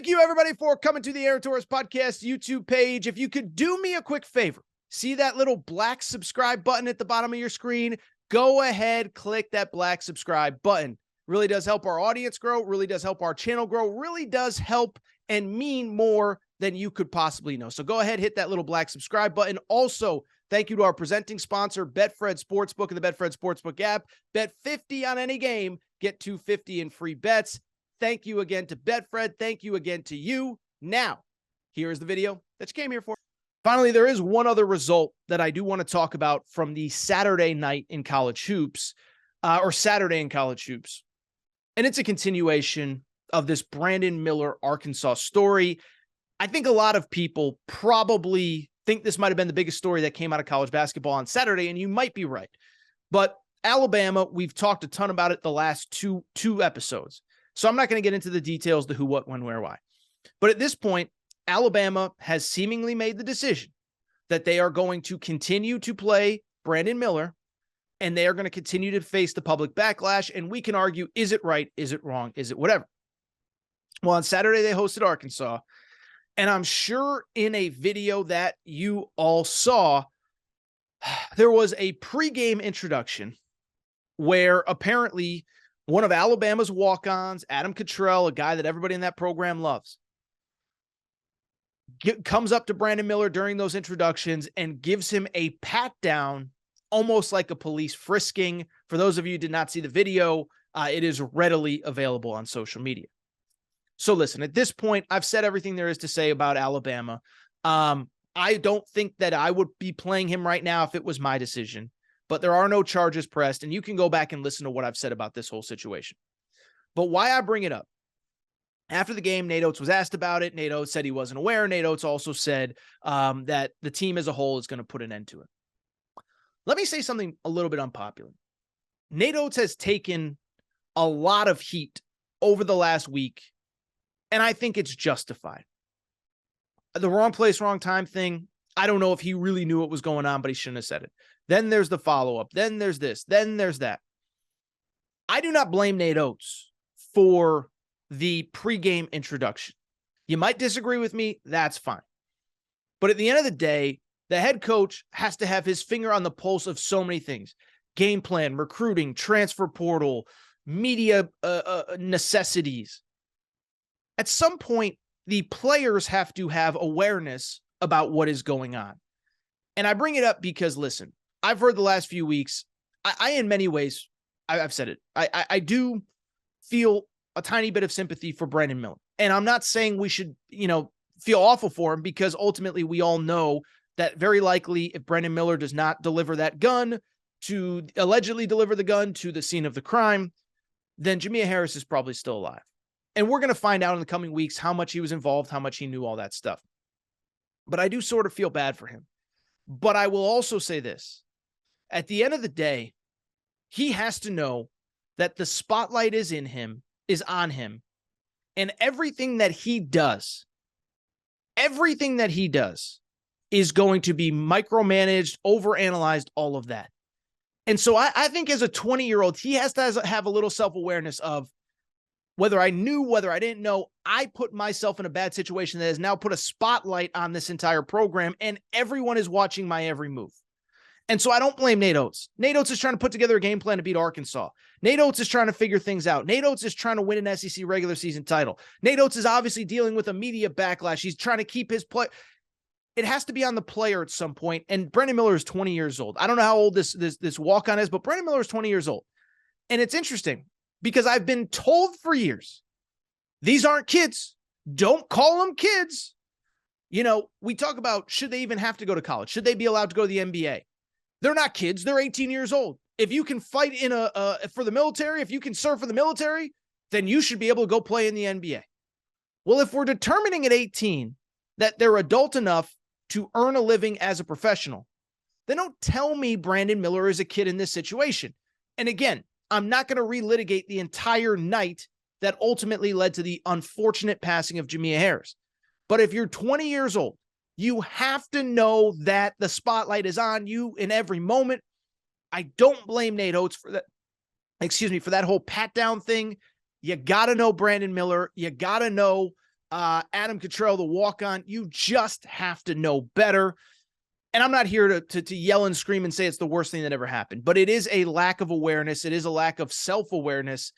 Thank you, everybody, for coming to the Aaron Torres Podcast YouTube page. If you could do me a quick favor, see that little black subscribe button at the bottom of your screen? Go ahead, click that black subscribe button. Really does help our audience grow, really does help our channel grow, really does help and mean more than you could possibly know. So go ahead, hit that little black subscribe button. Also, thank you to our presenting sponsor, Betfred Sportsbook and the Betfred Sportsbook app. Bet 50 on any game, get $250 in free bets. Thank you again to Betfred. Thank you again to you. Now, here is the video that you came here for. Finally, there is one other result that I do want to talk about from the Saturday night in college hoops, or Saturday in college hoops. And it's a continuation of this Brandon Miller, Arkansas story. I think a lot of people probably think this might have been the biggest story that came out of college basketball on Saturday, and you might be right. But Alabama, we've talked a ton about it the last two episodes. So I'm not going to get into the details, the who, what, when, where, why. But at this point, Alabama has seemingly made the decision that they are going to continue to play Brandon Miller, and they are going to continue to face the public backlash. And we can argue, is it right? Is it wrong? Is it whatever? Well, on Saturday, they hosted Arkansas. And I'm sure in a video that you all saw, there was a pregame introduction where apparently one of Alabama's walk-ons, Adam Cottrell, a guy that everybody in that program loves, comes up to Brandon Miller during those introductions and gives him a pat down, almost like a police frisking. For those of you who did not see the video, it is readily available on social media. So listen, at this point, I've said everything there is to say about Alabama. I don't think that I would be playing him right now if it was my decision, but there are no charges pressed, and you can go back and listen to what I've said about this whole situation. But why I bring it up, after the game, Nate Oates was asked about it. Nate Oates said he wasn't aware. Nate Oates also said that the team as a whole is going to put an end to it. Let me say something a little bit unpopular. Nate Oates has taken a lot of heat over the last week, and I think it's justified. The wrong place, wrong time thing, I don't know if he really knew what was going on, but he shouldn't have said it. Then there's the follow-up. Then there's this. Then there's that. I do not blame Nate Oates for the pregame introduction. You might disagree with me. That's fine. But at the end of the day, the head coach has to have his finger on the pulse of so many things. Game plan, recruiting, transfer portal, media necessities. At some point, the players have to have awareness about what is going on. And I bring it up because, listen, I've heard the last few weeks, I in many ways, I've said it, I do feel a tiny bit of sympathy for Brandon Miller. And I'm not saying we should, feel awful for him, because ultimately we all know that very likely if Brandon Miller does not deliver that gun, to allegedly deliver the gun to the scene of the crime, then Jamea Harris is probably still alive. And we're going to find out in the coming weeks how much he was involved, how much he knew, all that stuff. But I do sort of feel bad for him. But I will also say this. At the end of the day, he has to know that the spotlight is on him. And everything that he does is going to be micromanaged, overanalyzed, all of that. And so I think as a 20-year-old, he has to have a little self-awareness of, whether I knew, whether I didn't know, I put myself in a bad situation that has now put a spotlight on this entire program, and everyone is watching my every move. And so I don't blame Nate Oates. Nate Oates is trying to put together a game plan to beat Arkansas. Nate Oates is trying to figure things out. Nate Oates is trying to win an SEC regular season title. Nate Oates is obviously dealing with a media backlash. He's trying to keep his play. It has to be on the player at some point. And Brandon Miller is 20 years old. I don't know how old this walk-on is, but Brandon Miller is 20 years old. And it's interesting, because I've been told for years, these aren't kids. Don't call them kids. We talk about, should they even have to go to college? Should they be allowed to go to the NBA? They're not kids. They're 18 years old. If you can fight for the military, if you can serve for the military, then you should be able to go play in the NBA. Well, if we're determining at 18 that they're adult enough to earn a living as a professional, then don't tell me Brandon Miller is a kid in this situation. And again, I'm not going to relitigate the entire night that ultimately led to the unfortunate passing of Jamea Harris. But if you're 20 years old, you have to know that the spotlight is on you in every moment. I don't blame Nate Oates for that. For that whole pat down thing. You got to know Brandon Miller. You got to know Adam Cottrell, the walk-on. You just have to know better. And I'm not here to yell and scream and say it's the worst thing that ever happened, but it is a lack of awareness. It is a lack of self-awareness.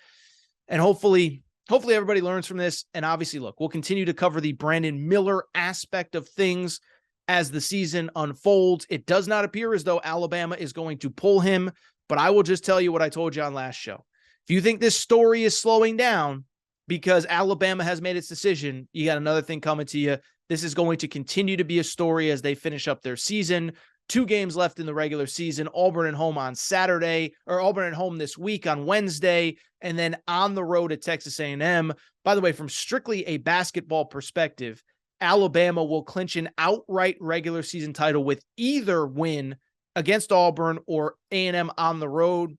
And hopefully everybody learns from this. And obviously, look, we'll continue to cover the Brandon Miller aspect of things as the season unfolds. It does not appear as though Alabama is going to pull him, but I will just tell you what I told you on last show. If you think this story is slowing down because Alabama has made its decision, you got another thing coming to you. This is going to continue to be a story as they finish up their season. 2 games left in the regular season. Auburn at home on Saturday, or Auburn at home this week on Wednesday, and then on the road at Texas A&M. By the way, from strictly a basketball perspective, Alabama will clinch an outright regular season title with either win against Auburn or A&M on the road.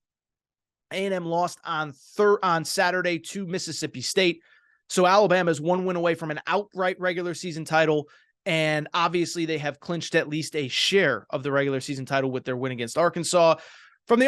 A&M lost on Saturday to Mississippi State. So Alabama is 1 win away from an outright regular season title. And obviously they have clinched at least a share of the regular season title with their win against Arkansas. From the